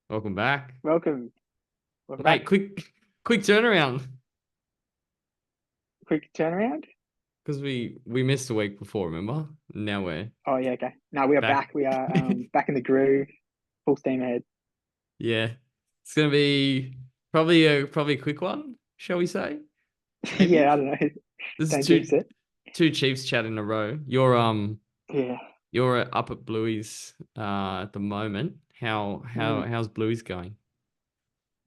Welcome back. Welcome. Welcome Mate, back. quick turnaround. Quick turnaround. Because we missed a week before, remember? Now we're Oh yeah, okay. Now we are back. back. We are back in the groove, full steam ahead. Yeah. It's gonna be probably a quick one, shall we say? Maybe? Yeah, I don't know. This is Don't jinx it. two Chiefs chat in a row. Yeah, You're up at Bluey's at the moment. How's Bluey's going?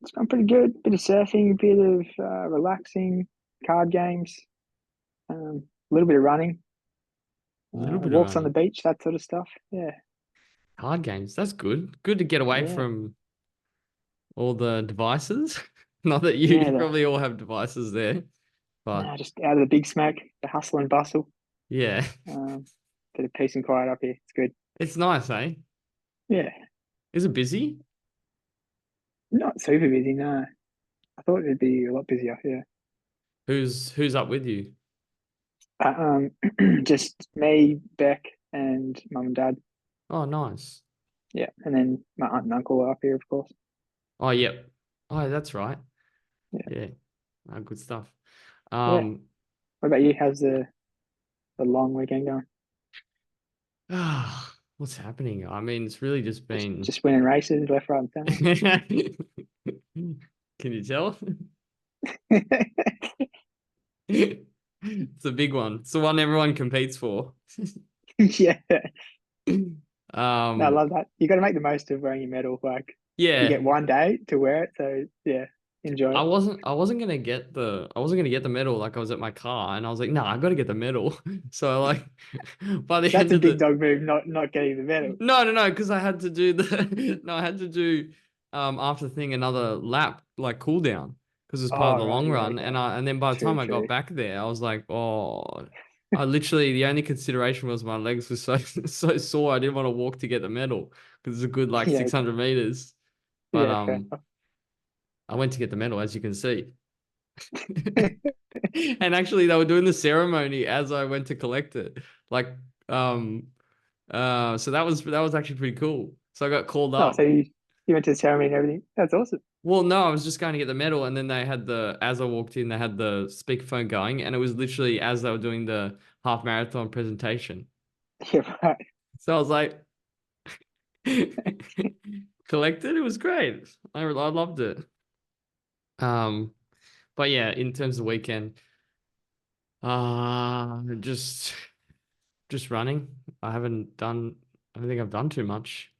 it's gone pretty good. Bit of surfing, a bit of relaxing, card games, a little bit of running, A little bit of walks on the running. beach, that sort of stuff. Yeah, Card games. That's good. Good to get away yeah, from all the devices. Not that yeah. you probably all have devices there, but Just out of the big smack, the hustle and bustle. yeah, Um, Bit of peace and quiet up here. It's good. it's nice, eh? Yeah, Is it busy? not super busy. No, I thought it'd be a lot busier. Yeah. Who's up with you? Just me, Beck, and mum and dad. Oh, nice. Yeah, and then my aunt and uncle are up here, of course. Oh, yep. Oh, that's right. Yeah, Yeah. Good stuff. yeah. Um, What about you? How's the long weekend going? what's happening? I mean, it's really just Just been. just winning races left, right, and center. Can you tell? It's a big one. It's the one everyone competes for. Yeah, no, I Um, love that. You got to make the most of wearing your medal. Like you yeah. get one day to wear it, so yeah, enjoy it. I wasn't gonna get the medal like I was at my car and I was like, nah, I gotta get the medal. So like by the That's end a of big the dog move, not getting the medal. no, because I had to do the no, I had to do after the thing another lap like cool down because it was part of Oh the right, long yeah, run okay, and then by the true, time I got true. back there, I was like, oh, I literally the only consideration was my legs were so so sore I didn't want to walk to get the medal because it's a good like Yeah, 600 meters. But yeah, fair I went to get the medal as you can see. enough. And actually they were doing the ceremony as I went to collect it. Like um so that was actually pretty cool. So I got called Oh, so up. you went to the ceremony and everything. That's awesome. Well, no, I was just going to get the medal and then they had the as I walked in they had the speakerphone going and it was literally as they were doing the half marathon presentation. Yeah, right. So I was like collected. It was great. I loved it. Um but yeah, in terms of the weekend, just running. I don't think I've done too much.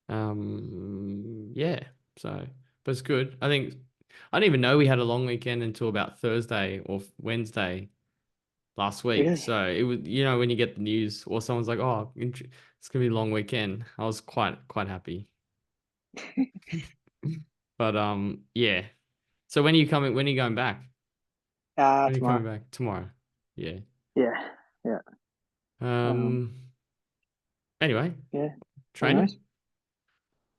Yeah. So, but it's good. I didn't even know we had a long weekend until about Thursday or Wednesday last week. Really? So it was, when you get the news or someone's like, "Oh, it's gonna be a long weekend," I was quite happy. But yeah. So when are you coming? When are you going back? When are you coming Tomorrow. back? Tomorrow. Yeah. Yeah, yeah, um, Um. Anyway, yeah. training. Anyways,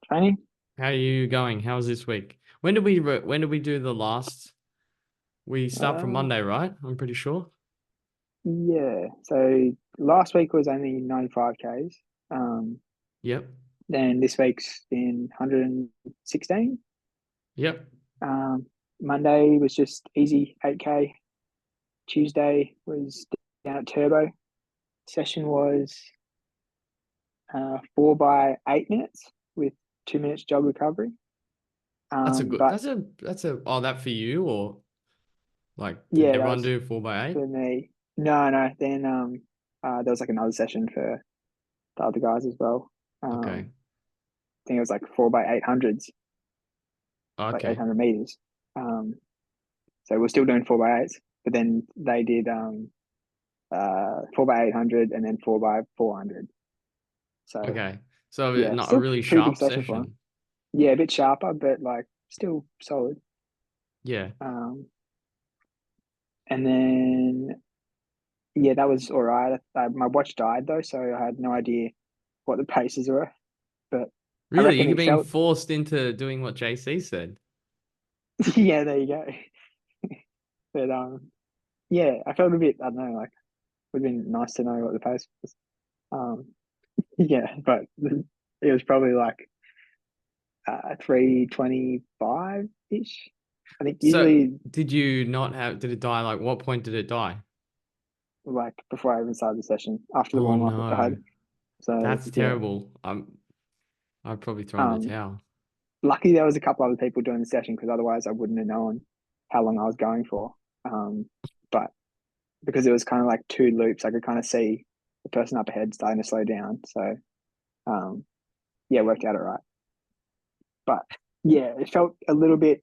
training. How are you going? How was this week? When did we do the last? We start from Uh, Monday, right? I'm pretty sure. yeah. So last week was only 95 k's. Um, Yep. then this week's been 116. Yep. Um, Monday was just easy 8k. Tuesday was down at Turbo. Session was 4 by 8 minutes with 2 minutes jog recovery. That's a good. But That's a. Oh, that for you or like did yeah, that everyone was do 4 by 8? for me. No, no. Then there was like another session for the other guys as well. Okay. I think it was like 4 by 800s, like Okay. 800 meters. Um, so we're still doing 4 by 8s, but then they did 4 by 800 and then 4 by 400. So Okay. So yeah, not a still really pretty big sharp session for them. session. Yeah, a bit sharper, but like still solid. Yeah. Um, and then yeah, that was all right. My watch died though, so I had no idea what the paces were, but I Really, reckon you're it being felt. forced into doing what JC said. Yeah, there you go. But yeah, I felt a bit. I don't know, like would have been nice to know what the pace was. Yeah, but it was probably like 3:25 ish. I think So usually did you not have, did it die? Like what point did it die? like before I even started the session, after the Oh warm up it died. no, So that's yeah, terrible. I'd probably throw in the um, towel. lucky there was a couple other people doing the session because otherwise I wouldn't have known how long I was going for. But because it was kind of like two loops, I could kind of see the person up ahead starting to slow down. So um, yeah, it worked out all right. But yeah, it felt a little bit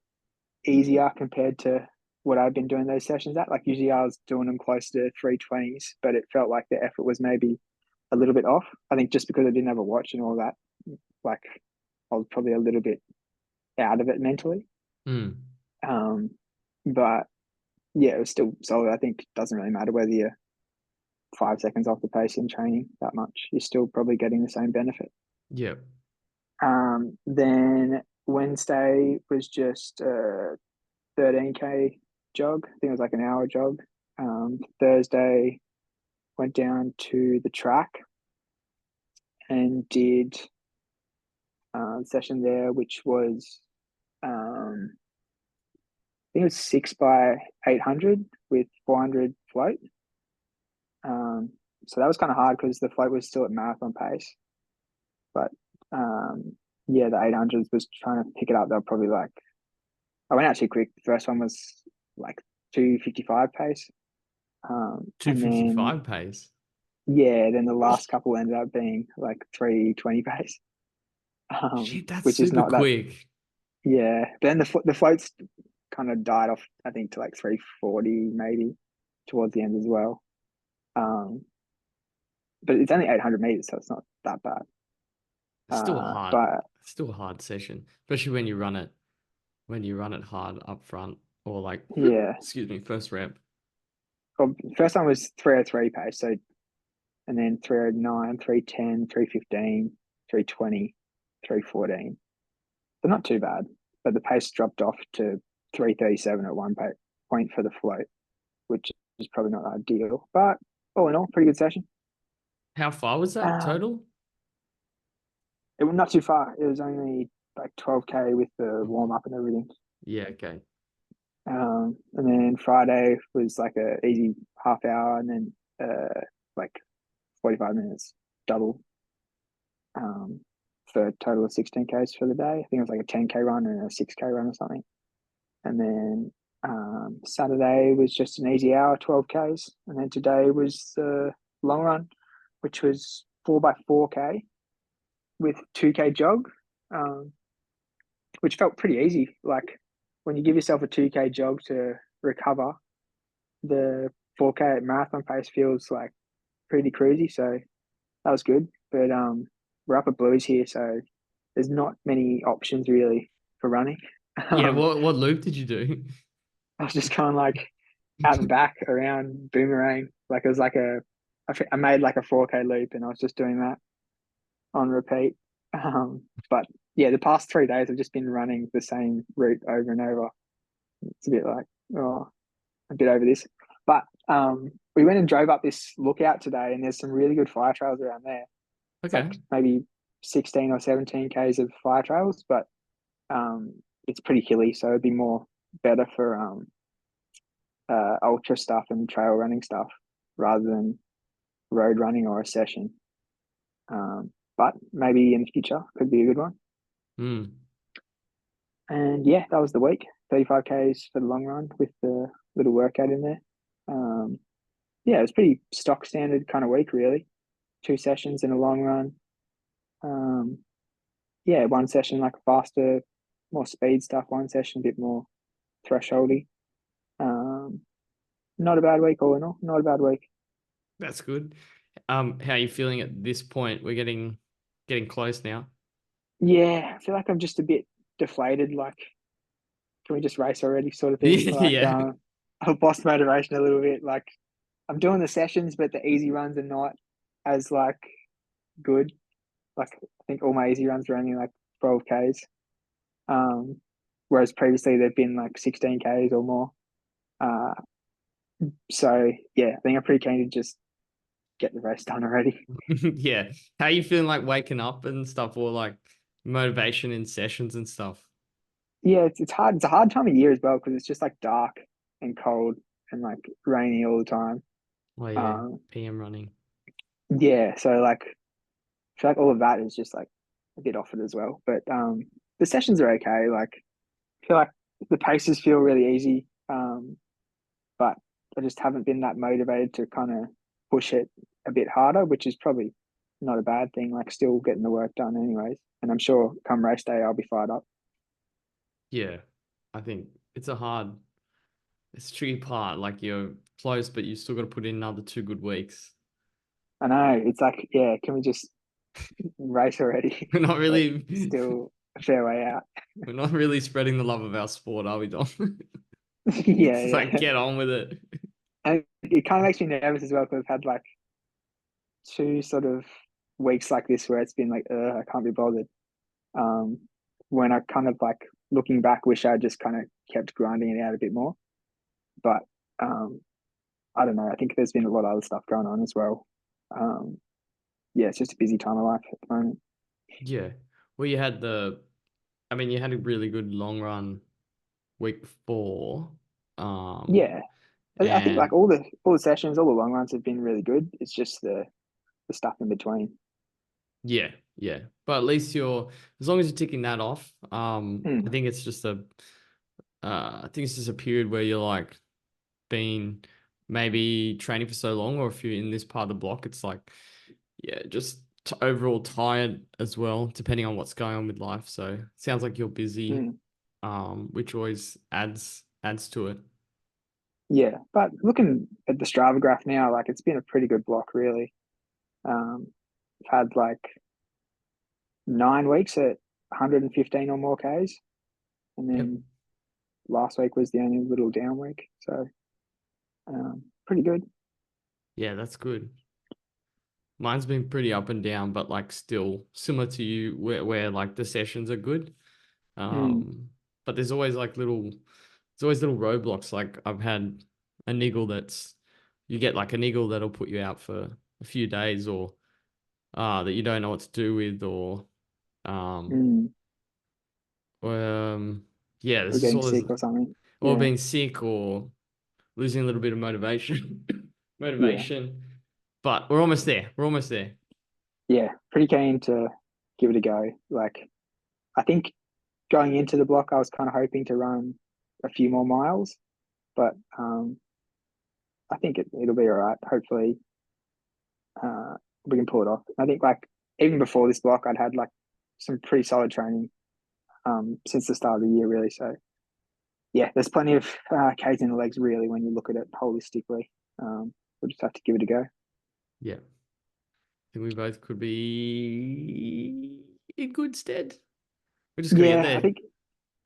easier compared to what I've been doing those sessions at. Like usually I was doing them close to 3:20s, but it felt like the effort was maybe a little bit off. I think just because I didn't have a watch and all that, like I was probably a little bit out of it mentally. Mm. Um, but yeah, it was still solid. I think it doesn't really matter whether you're 5 seconds off the pace in training that much. You're still probably getting the same benefit. Yep. Then Wednesday was just 13K jog. I think it was like an hour jog. Thursday went down to the track and did a session there, which was I think it was 6 by 800 with 400 float. Um, so that was kind of hard because the float was still at marathon pace, but yeah, the 800s was trying to pick it up. They were probably like I went out too quick. The first one was like 2:55 pace. And then 255 pace. yeah, then the last couple ended up being like 3:20 pace, Shit, that's which is super not that. quick. Yeah, but then the floats kind of died off. I think to like 3:40 maybe towards the end as well. Um, but it's only 800 meters, so it's not that bad. It's still hard. But It's still a hard session, especially when you run it hard up front or like, yeah, excuse me, first rep. well, first one was 3:03 pace, so and then 3:09, 3:10, 3:15, 3:20, 3:14. So not too bad, but the pace dropped off to 3:37 at one point for the float, which is probably not ideal. But all in all, pretty good session. How far was that Um, total? it was not too far. It was only like 12K with the warm up and everything. Yeah, okay. And then Friday was like a easy half hour, and then like 45 minutes double um, for a total of 16Ks for the day. I think it was like a 10K run and a 6K run or something. And then Saturday was just an easy hour, 12Ks. And then today was the long run, which was 4 by 4K with 2K jog, um, which felt pretty easy. Like when you give yourself a 2K jog to recover, the 4K at marathon pace feels like pretty cruisy. So that was good. But we're up at Blues here, so there's not many options really for running. Yeah, Um, what loop did you do? I was just kind of like out and back around Boomerang. Like it was like I made like a 4K loop and I was just doing that on repeat. But yeah, the past 3 days I've just been running the same route over and over. It's a bit like, oh, a bit over this. But we went and drove up this lookout today and there's some really good fire trails around there. It's Okay. like maybe 16 or 17 Ks of fire trails, but it's pretty hilly, so it'd be more better for ultra stuff and trail running stuff rather than road running or a session. But maybe in the future could be a good one. Hmm. And yeah, that was the week. 35 Ks for the long run with the little workout in there. Um, yeah, it was pretty stock standard kind of week, really. 2 sessions and a long run. Um, yeah, one session like faster, more speed stuff. One session a bit more thresholdy. Um, not a bad week all in all. Not a bad week. That's good. How are you feeling at this point? We're getting close now. Yeah, I feel like I'm just a bit deflated. Like, can we just race already, sort of thing. Like, Yeah. I've lost motivation a little bit. Like, I'm doing the sessions, but the easy runs are not as like good. Like, I think all my easy runs are only like 12Ks. Um, whereas previously they've been like 16Ks or more. Uh, so yeah, I think I'm pretty keen to just get the race done already. Yeah. How are you feeling like waking up and stuff or like motivation in sessions and stuff. Yeah, it's hard. It's a hard time of year as well because it's just like dark and cold and like rainy all the time. Oh yeah, Um, PM running. yeah, so like I feel like all of that is just like a bit off it as well. But the sessions are okay. Like I feel like the paces feel really easy. But I just haven't been that motivated to kind of push it a bit harder, which is probably not a bad thing. Like still getting the work done anyways. And I'm sure come race day I'll be fired up. Yeah, I think it's a tricky part. Like you're close, but you still got to put in another 2 good weeks. I know it's like, yeah, can we just race already? We're not But really, still a fair way out. we're not really spreading the love of our sport, are we, Dom? Yeah, It's like yeah. get on with it. And it kind of makes me nervous as well because I've had like two sort of weeks like this where it's been like, I can't be bothered. Um, when I kind of like looking back, wish I just kind of kept grinding it out a bit more. But um, I don't know. I think there's been a lot of other stuff going on as well. Um, yeah, it's just a busy time of life at the moment. Yeah. Well, you had a really good long run week 4. Um, Yeah, I think like and all the sessions, all the long runs have been really good. It's just the stuff in between. yeah, yeah. But at least as long as you're ticking that off, I Mm, think I think it's just a period where you're like been maybe training for so long, or if you're in this part of the block, it's like, yeah, just overall tired as well, depending on what's going on with life. So it sounds like you're busy, mm, which always adds to it. yeah, but looking at the Strava graph now, like it's been a pretty good block, really. I've had like 9 weeks at 115 or more Ks, and Yep. then last week was the only little down week. So pretty good. Yeah, that's good. Mine's been pretty up and down, but like still similar to you, where like the sessions are good. Mm, Um, but there's always little roadblocks. Like I've had a niggle you get like a niggle that'll put you out for a few days, or that you don't know what to do with, um, mm, um, yeah, or there's just getting all this, sick or something. or Yeah, being sick, or losing a little bit of motivation, yeah, motivation. But we're almost there. We're almost there. yeah. Pretty keen to give it a go. Like I think going into the block, I was kind of hoping to run a few more miles, but I think it'll be all right. Hopefully, uh, we can pull it off. I think like even before this block, I'd had like some pretty solid training since the start of the year, really. So yeah, there's plenty of K's in the legs, really, when you look at it holistically. We'll just have to give it a go. Yeah. Think we both could be in good stead. We just gotta get Yeah, there. I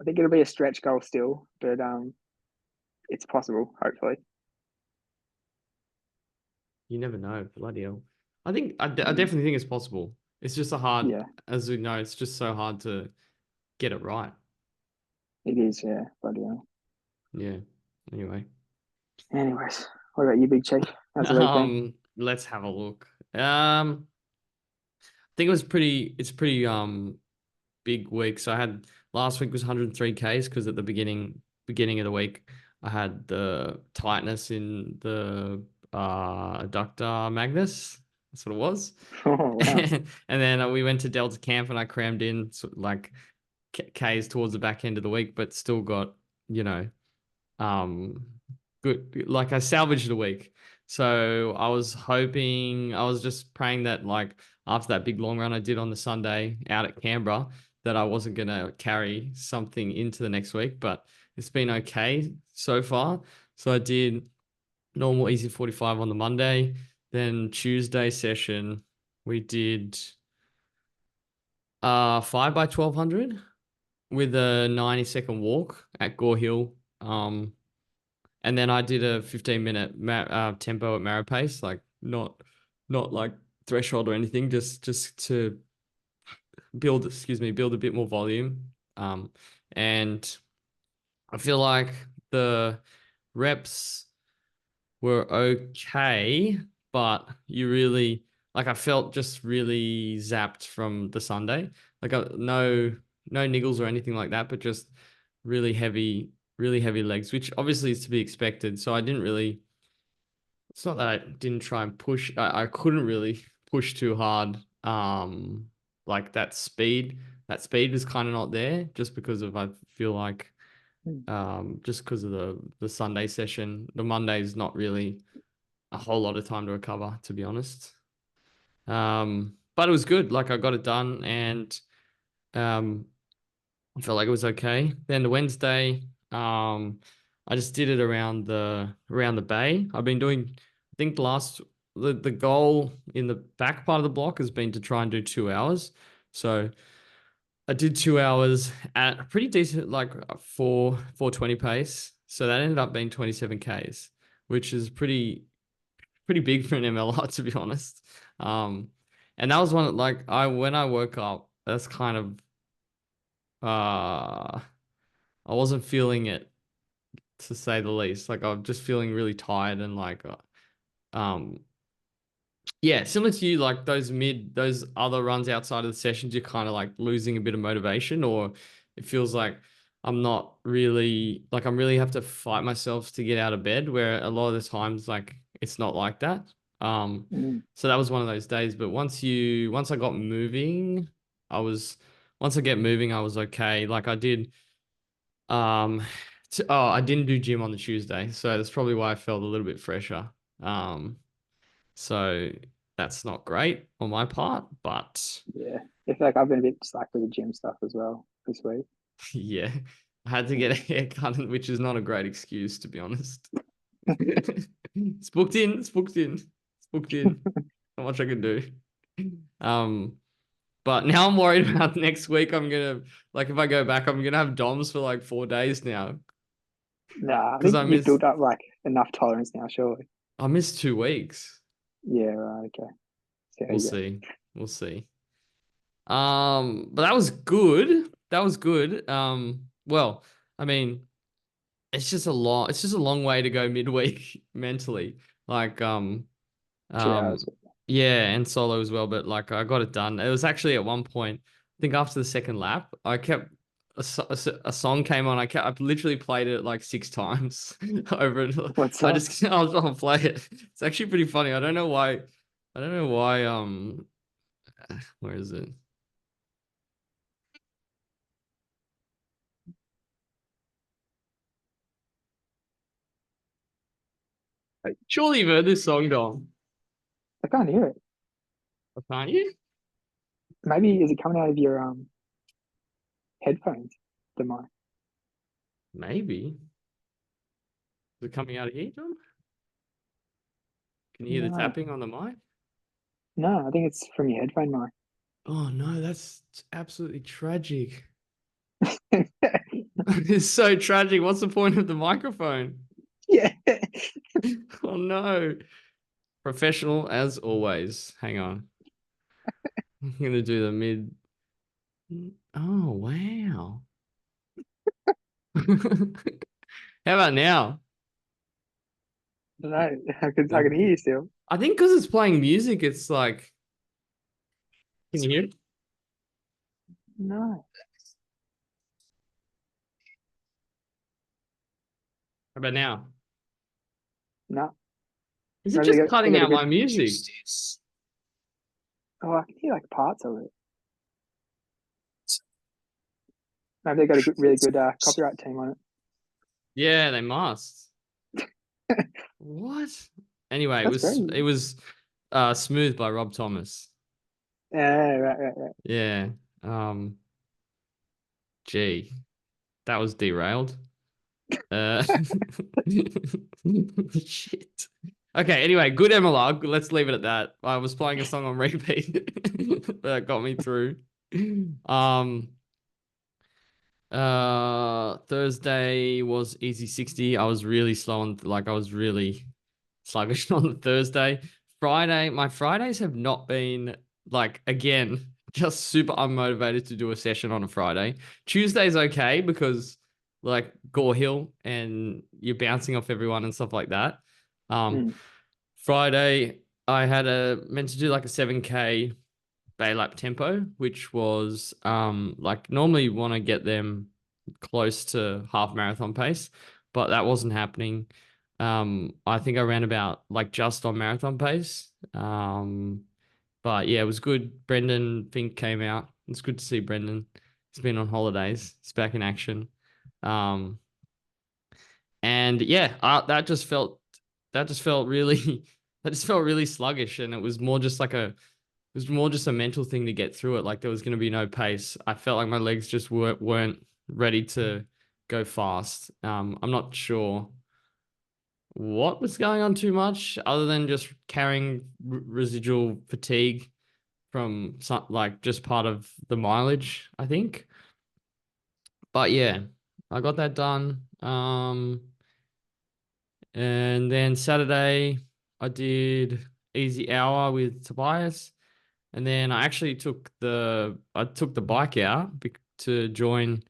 think it'll be a stretch goal still, but it's possible. Hopefully, You never know. Bloody hell. I mm, definitely think it's possible. It's just yeah, as we know, it's just so hard to get it right. it is. Yeah, bloody hell. Yeah. Anyway. Anyways, what about you, Big Chief? How's the week been? Let's have a look. I think it's pretty big week. So I had last week was 103 Ks because at the beginning of the week I had the tightness in the adductor magnus. That's what it was. Oh wow. And then we went to Delta Camp and I crammed in like Ks towards the back end of the week, but still got, you know, um good, like I salvaged a week. So I was just praying that like after that big long run I did on the Sunday out at Canberra, that I wasn't gonna carry something into the next week, but it's been okay so far. So I did normal easy 45 on the Monday, then Tuesday session we did 5 by 1200 with a 90-second walk at Gore Hill. And then I did a 15-minute tempo at Marrow pace, like not like threshold or anything, just to build a bit more volume. And I feel like the reps were okay, but you really like I felt just really zapped from the Sunday. Like no niggles or anything like that, but just really really heavy legs, which obviously is to be expected. So I didn't really. It's not that I didn't try and push. I couldn't really push too hard. Like that speed. That speed was kind of not there, just because of I feel like Mm. just because of the Sunday session. The Monday is not really a whole lot of time to recover, to be honest. But it was good. Like I got it done, and um, I felt like it was okay. Then the Wednesday, I just did it around the bay. I've been doing, I think the goal in the back part of the block has been to try and do 2 hours. So I did 2 hours at a pretty decent, like 420 pace. So that ended up being 27 Ks, which is pretty big for an MLR, to be honest. And that was one like I when I woke up, that's kind of I wasn't feeling it, to say the least. Like I'm just feeling really tired and like um yeah, similar to you, like those other runs outside of the sessions, you're kind of like losing a bit of motivation, or it feels like I'm really have to fight myself to get out of bed, where a lot of the times like it's not like that. Mm. So that was one of those days. But once I got moving, I was once I get moving, I was okay. Like I did um I didn't do gym on the Tuesday, so that's probably why I felt a little bit fresher. Um so that's not great on my part, but Yeah, I feel like I've been a bit slack with the gym stuff as well this week. yeah, I had to get a haircut, which is not a great excuse, to be honest. It's booked in. It's booked in. It's booked in. Not much I can do. Um, but now I'm worried about next week. I'm gonna like if I go back, I'm gonna have DOMs for like 4 days now Nah, I because think you've built up like enough tolerance now, surely. I missed 2 weeks. Yeah, right. Okay. See how We'll you go. see. We'll see. But that was good. That was good. Well, I mean, it's just a long way to go midweek mentally. Like, Two um, hours. yeah, and solo as well. But like, I got it done. It was actually at one point, I think after the second lap, I kept a song came on. I literally played it like 6 times over it. What's I up? just I'll play it. It's actually pretty funny. I don't know why. I don't know why. Where is it? Surely you've heard this song, Dom. I can't hear it. Can't you? Maybe is it coming out of your headphones? The mic. Maybe. Is it coming out of here, Dom? Can you hear the No, tapping on the mic? no, I think it's from your headphone mic. Oh no, that's absolutely tragic. It's so tragic. What's the point of the microphone? Yeah. Oh no. Professional as always. Hang on. I'm gonna do the mid. Oh wow. How about now? No, I can hear you still. I think because it's playing music, it's like, can you hear it? No, How about now? no. Is it Maybe just they cutting got a out good. my music? Oh, I can hear like parts of it. Maybe they got a good, really good copyright team on Yeah, they must. it. What? Anyway, That's great. it was Smooth by Rob Thomas. Yeah, right. Yeah. Um, gee, that was derailed. Uh shit. Okay, anyway, good MLR. Let's leave it at that. I was playing a song on repeat that got me through. Um Thursday was easy 60. I was really slow on like I was really sluggish on the Thursday. My Fridays have not been like again, just super unmotivated to do a session on a Friday. Tuesday's okay because like Gore Hill and you're bouncing off everyone and stuff like that. Um, Mm. Friday, I had a meant to do like a 7K bay lap tempo, which was like normally you want to get them close to half marathon pace, but that wasn't happening. I think I ran about like just on marathon pace. But yeah, it was good. Brendan Fink came out. It's good to see Brendan. He's been on holidays. He's back in action. Um, and yeah, that just felt really that just felt really sluggish, and it was more just like a it was more just a mental thing to get through it. Like there was going to be no pace. I felt like my legs just weren't ready to go fast. I'm not sure what was going on too much other than just carrying residual fatigue from some, like just part of the mileage, I think. But yeah, I got that done. And then Saturday I did easy hour with Tobias. And then I took the bike out to join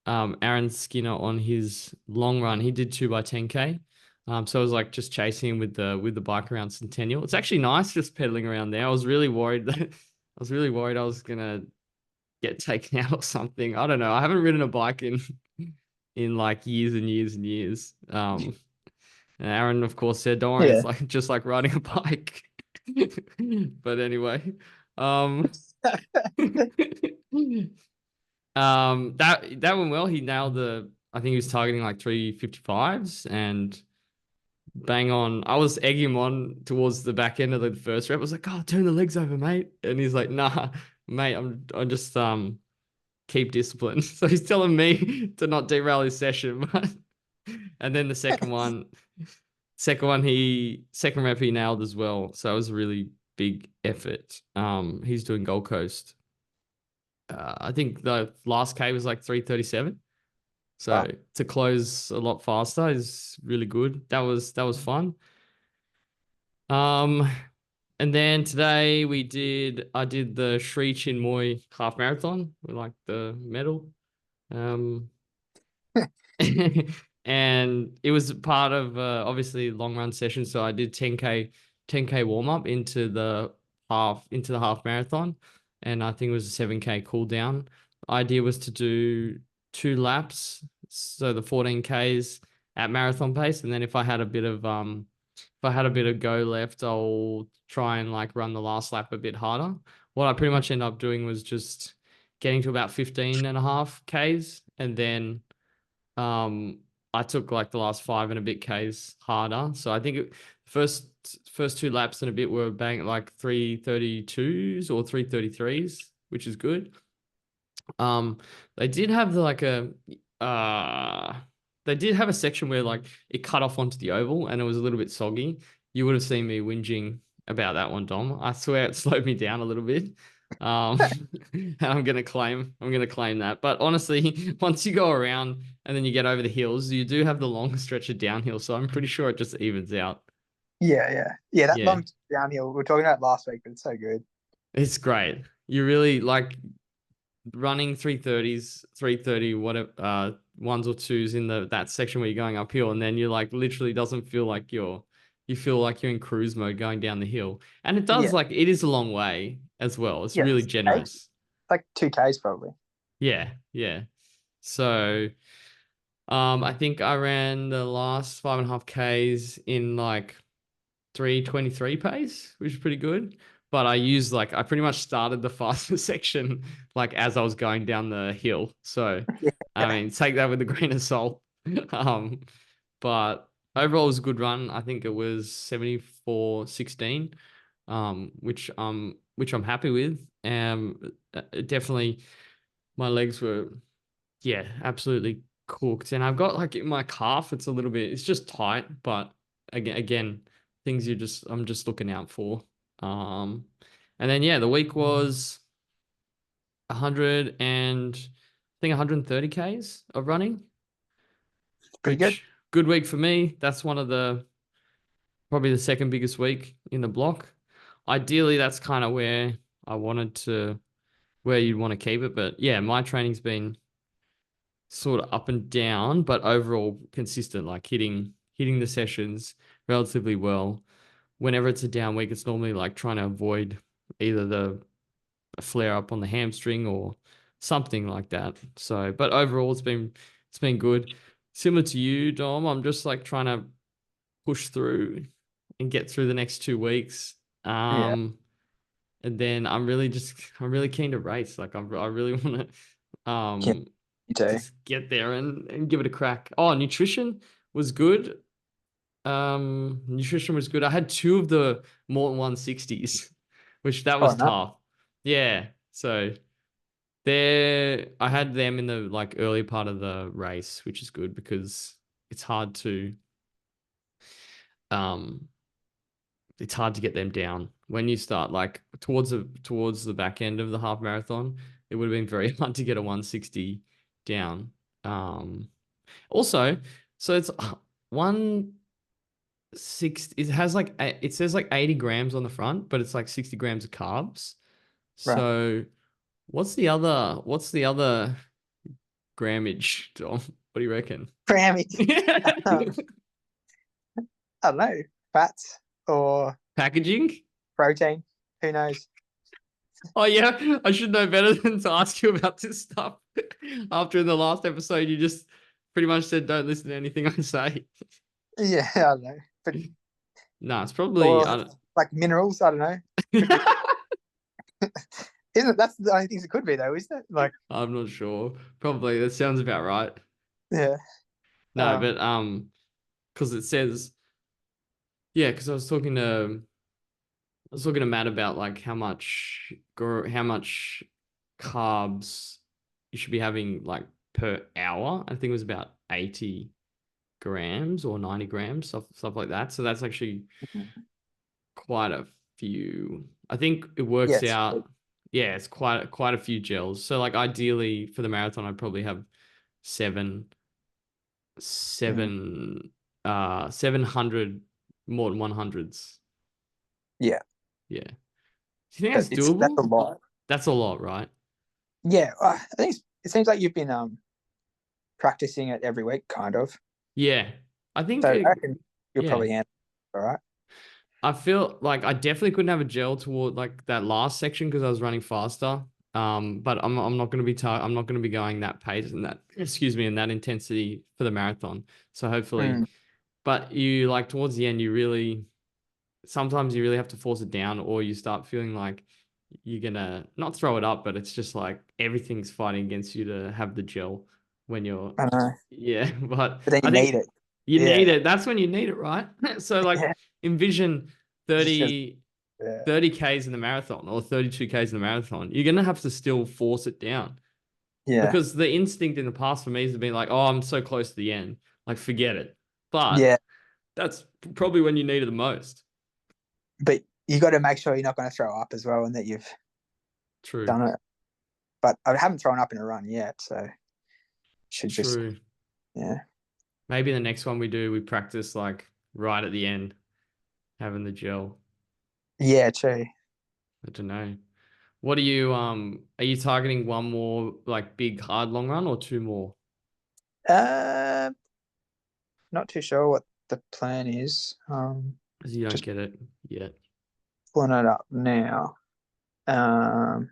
Aaron Skinner on his long run. He did 2 by 10K. So I was like just chasing him with the bike around Centennial. It's actually nice just pedaling around there. I was really worried that I was gonna get taken out or something. I don't know. I haven't ridden a bike in like years and years and years. And Aaron, of course, said, "Don't worry, it's Yeah. like just like riding a bike." But anyway, um, that went well. He nailed the. I think he was targeting like 355s and bang on. I was egging him on towards the back end of the first rep. I was like, "Oh, turn the legs over, mate," and he's like, "Nah, mate, I'm just keep discipline." So he's telling me to not derail his session, but and then the second rep he nailed as well. So it was a really big effort. He's doing Gold Coast. I think the last K was like 337. So Wow. to close a lot faster is really good. That was fun. Um, and then today I did the Sri Chinmoy half marathon with like the medal. Um, and it was part of obviously long run session. So I did 10K warm up into the half marathon, and I think it was a 7K cool down. Idea was to do 2 laps, so the 14Ks at marathon pace, and then if I had a bit of go left, I'll try and like run the last lap a bit harder. What I pretty much ended up doing was just getting to about 15 and a half Ks, and then um, I took like the last five and a bit Ks harder. So I think first 2 laps and a bit were bang like 332s or 333s, which is good. Um, they did have uh they did have a section where like it cut off onto the oval and it was a little bit soggy. You would have seen me whinging about that one, Dom. I swear it slowed me down a little bit. Um, and I'm gonna claim that. But honestly, once you go around and then you get over the hills, you do have the long stretch of downhill. So I'm pretty sure it just evens out. Yeah, yeah. Yeah, that Yeah, long downhill we were talking about last week, but it's so good. it's great. You really like running 330s, 330, whatever, ones or twos in that section where you're going uphill, and then you like literally doesn't feel like you feel like you're in cruise mode going down the hill. And it does Yeah. like it is a long way as well. It's really Yes. It's generous. like 2Ks probably. Yeah, yeah. So I think I ran the last 5.5 Ks in like 323 pace, which is pretty good. But I pretty much started the faster section like as I was going down the hill. So I Yeah. mean, take that with a grain of salt. Um, but overall it was a good run. I think it was 74:16, which I'm happy with. Definitely my legs were yeah, absolutely cooked. And I've got like in my calf, it's just tight, but again, things I'm just looking out for. Um, and then yeah, the week was 100 and I think 130 Ks of running, Pretty good. which good week for me. That's probably the second biggest week in the block. Ideally, that's kind of where you'd want to keep it. But yeah, my training's been sort of up and down, but overall consistent, like hitting the sessions relatively well. whenever it's a down week, it's normally like trying to avoid either the flare up on the hamstring or something like that. So, but overall, it's been good. Similar to you, Dom. I'm just like trying to push through and get through the next 2 weeks. Yeah. And then I'm really keen to race. Like I really want to Yeah. You too. just get there and give it a crack. Oh, nutrition was good. I had two of the Morton 160s, which that Oh was no. tough. Yeah. So there I had them in the like early part of the race, which is good because it's hard to um it's hard to get them down when you start like towards the back end of the half marathon. It would have been very hard to get a 160 down. Also, so it's 160. It has like it says like 80 grams on the front, but it's like 60 grams of carbs. Right. So what's the other grammage, Dom? What do you reckon? Grammy. I don't know. Fats or Packaging? protein. Who knows? Oh yeah, I should know better than to ask you about this stuff. After in the last episode, you just pretty much said don't listen to anything I say. Yeah, I don't know. But No, it's probably or I don't. like minerals, I don't know. Could be. Isn't it? That's the only things it could be though, isn't it? Like, I'm not sure. Probably that sounds about right. yeah. No, Um, but because it says yeah, because I was talking to Matt about like how much carbs you should be having like per hour. I think it was about 80 grams or 90 grams, stuff like that. So that's actually quite a few. I think it works yes. out. Yeah, it's quite a few gels. So like ideally for the marathon, I'd probably have seven, Mm, 700 more than 100s. yeah. Yeah. Do you think But that's that's a doable? lot. That's a lot, right? Yeah. I think it seems like you've been practicing it every week, kind of. Yeah. I think So I reckon you'll yeah. probably handle it all right. I feel like I definitely couldn't have a gel toward like that last section because I was running faster. But I'm not going to I'm not going to be going that pace and that excuse me and that intensity for the marathon. So hopefully, Mm, but you like towards the end, you really sometimes you really have to force it down, or you start feeling like you're gonna not throw it up, but it's just like everything's fighting against you to have the gel when you're I know. yeah. But But then you I need think it. you need Yeah. it. That's when you need it, right? So like Yeah. envision It's just 30 yeah. 30Ks in the marathon or 32Ks in the marathon. You're gonna have to still force it down Yeah. because the instinct in the past for me has been like, oh, I'm so close to the end, like forget it. But Yeah. that's probably when you need it the most. But you got to make sure you're not going to throw up as well and that you've True. done it. But I haven't thrown up in a run yet, so should just True. yeah. Maybe the next one we do, we practice like right at the end, having the gel. Yeah, true. I don't know. What are you targeting one more like big hard long run or two more? Uh, not too sure what the plan is. Because you don't Just get it yet. pulling it up now. Um,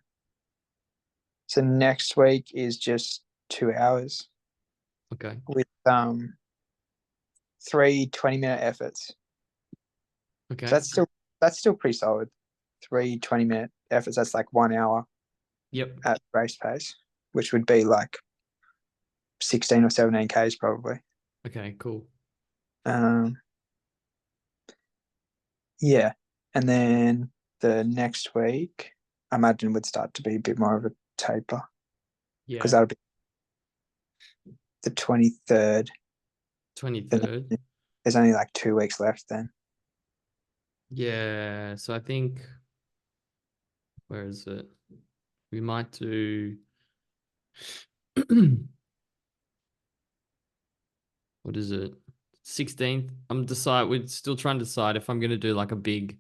so next week is just 2 hours Okay. with three 20-minute efforts. So Okay. that's still pretty solid. Three 20-minute efforts. That's like 1 hour Yep. at race pace, which would be like 16 or 17 Ks probably. Okay, cool. Um, yeah. And then the next week, I imagine would start to be a bit more of a taper because Yeah. that'll be the 23rd. Then 23rd. there's only like 2 weeks left then. Yeah. So I think where is it? We might do what is it? 16th. We're still trying to decide if I'm gonna do like a big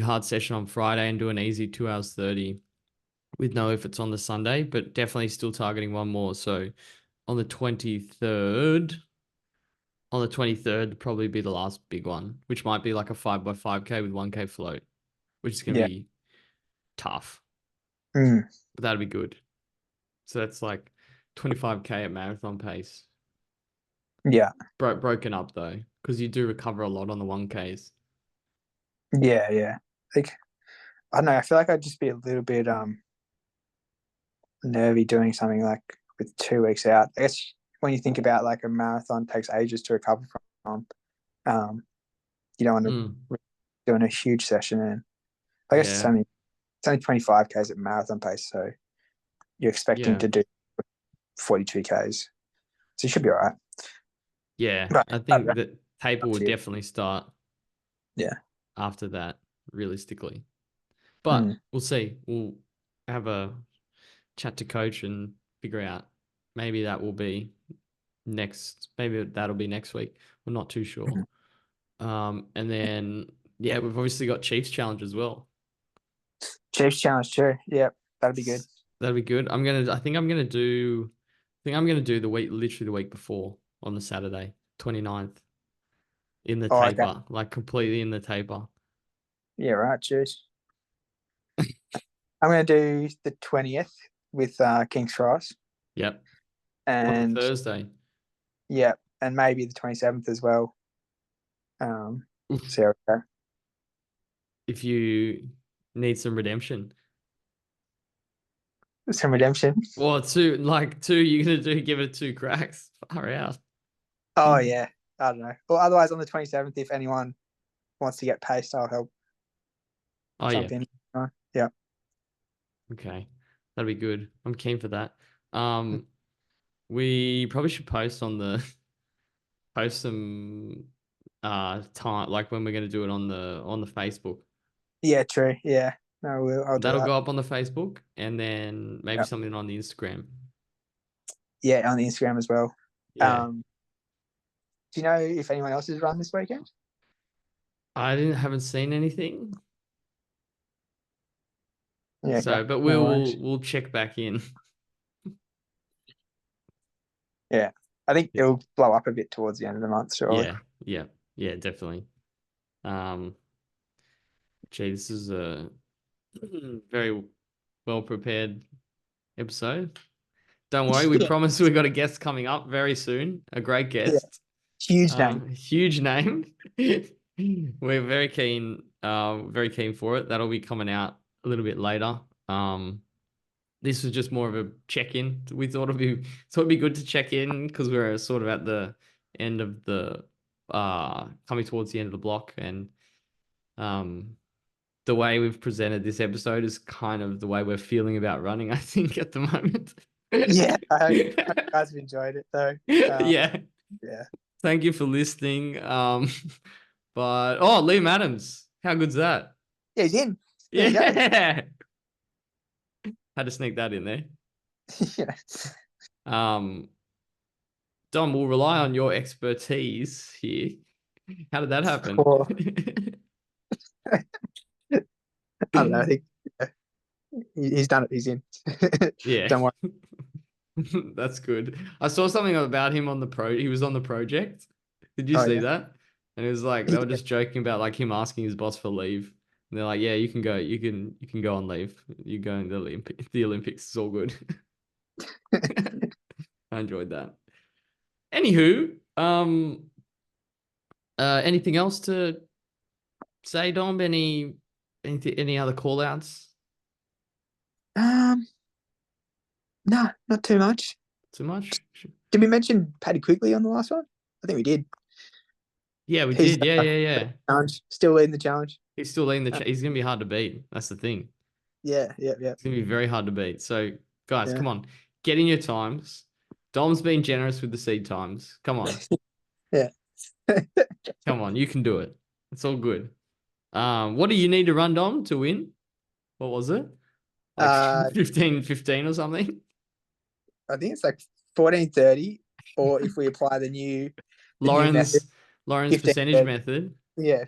hard session on Friday and do an easy 2 hours 30 with no if it's on the Sunday, but definitely still targeting one more. So on the 23rd, On the 23rd, probably be the last big one, which might be like a 5x5K with 1K float, which is going to Yeah. be tough, Mm. but that'd be good. So that's like 25K at marathon pace. Yeah. Broken up though, because you do recover a lot on the 1Ks. Yeah. Yeah. Like, I don't know. I feel like I'd just be a little bit nervy doing something like with 2 weeks out. I guess when you think about like a marathon takes ages to recover from, um, you don't want Mm, to doing a huge session. And I guess yeah, it's only 25Ks at marathon pace, so you're expecting yeah, to do 42Ks, so you should be all right. yeah. But I I don't know, think that taper up would to you. definitely start Yeah. after that, realistically. But Mm. we'll see. We'll have a chat to coach and figure out. Maybe that will be next. Maybe that'll be next week. We're not too sure. Mhm. And then yeah, we've obviously got Chiefs challenge as well. Chiefs challenge too. Yep, that'd be good. That'll be good. I think I'm gonna do. I think I'm gonna do the week, literally the week before on the Saturday, 29th, in the Oh, okay. taper, like completely in the taper. Yeah, right. Cheers. I'm going to do the 20th with King's Cross, Yep. On the and Thursday. yeah, and maybe the 27th as well. Um, Oof. see how we go. If you need some redemption. Some redemption. Well, two, you're gonna do give it two cracks. Far out. Oh yeah, I don't know. Or otherwise on the 27th, if anyone wants to get paced, I'll help Oh yeah. jump in. Yeah. Okay. That'd be good. I'm keen for that. Um, we probably should post some time like when we're gonna do it on the Facebook. Yeah, true. Yeah. No, I'll do That'll that. go up on the Facebook and then maybe Yeah. something on the Instagram. Yeah, on the Instagram as well. Yeah. Um, do you know if anyone else is run this weekend? I didn't haven't seen anything. Yeah, okay. So, but No worries. we'll check back in. Yeah. I think it'll blow up a bit towards the end of the month, surely. Yeah, yeah, yeah, definitely. Um, Gee, this is a very well prepared episode. Don't worry, we Yeah. promise we got a guest coming up very soon. A great Yeah. guest. Huge name. Huge name. We're very keen for it. That'll be coming out a little bit later. This was just more of a check-in. We thought it'd be good to check in because we're sort of at the end of the coming towards the end of the block, and um the way we've presented this episode is kind of the way we're feeling about running, I think, at the moment. Yeah. I hope you guys have enjoyed it though. Uh, Yeah. yeah. Thank you for listening. But oh, Liam Adams. How good's that? Yeah, he's in. There you go. Yeah. Had to sneak that in there. Yeah. Um, Dom, we'll rely on your expertise here. How did that happen? Or I don't know. I think yeah, he's done it. He's in. Yeah. Don't worry. That's good. I saw something about him on the he was on the project. Did you Oh see yeah. that? And it was like they were Yeah. just joking about like him asking his boss for leave. And they're like, "Yeah, you can go. You can go on leave. You go in the Olympics. It's all good." I enjoyed that. Anywho, anything else to say, Dom? Any other call outs? Um, no, not too much. Too much? Did we mention Paddy Quigley on the last one? I think we did. Yeah, we He's did. Yeah, yeah, yeah. challenge, still leading the challenge. He's still leading Uh, he's gonna be hard to beat. That's the thing. yeah, yeah, yeah, It's gonna be very hard to beat. So, guys, yeah, come on, get in your times. Dom's been generous with the seed times. yeah. Come on, you can do it. It's all good. What do you need to run, Dom, to win? What was it? Like uh, 15 or something? I think it's like 14:30, or if we apply the new method, Lauren's Lauren's percentage 15:30. method. Yeah,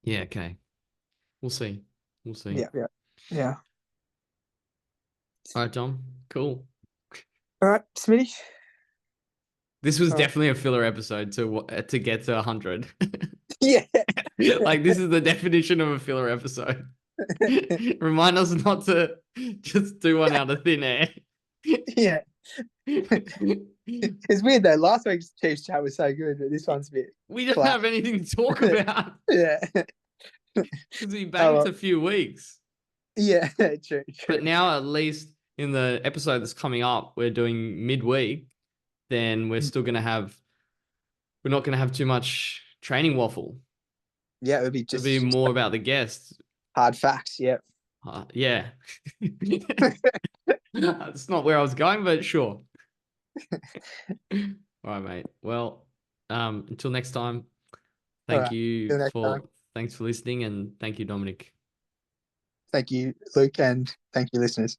Yeah, okay. We'll see. We'll see. yeah, yeah, yeah. All right, Dom. Cool. All right, Smitty. This was All right. definitely a filler episode to get to 100. Yeah. Like this is the definition of a filler episode. Remind us not to just do one out of thin air. Yeah. It's weird though. Last week's Chiefs chat was so good, but this one's a bit We don't flat. have anything to talk about Yeah. because we Oh, banked well. a few weeks. Yeah. True. But True. now, at least in the episode that's coming up, we're doing midweek. Then we're still gonna have. We're not gonna have too much training waffle. Yeah, it would be It'll be just more about the guests. hard facts. Yeah. Yeah. That's not where I was going, but sure. All right, mate. Well, until next time, All right. Till next time. thanks for listening, and thank you, Dominic. Thank you, Luke, and thank you, listeners.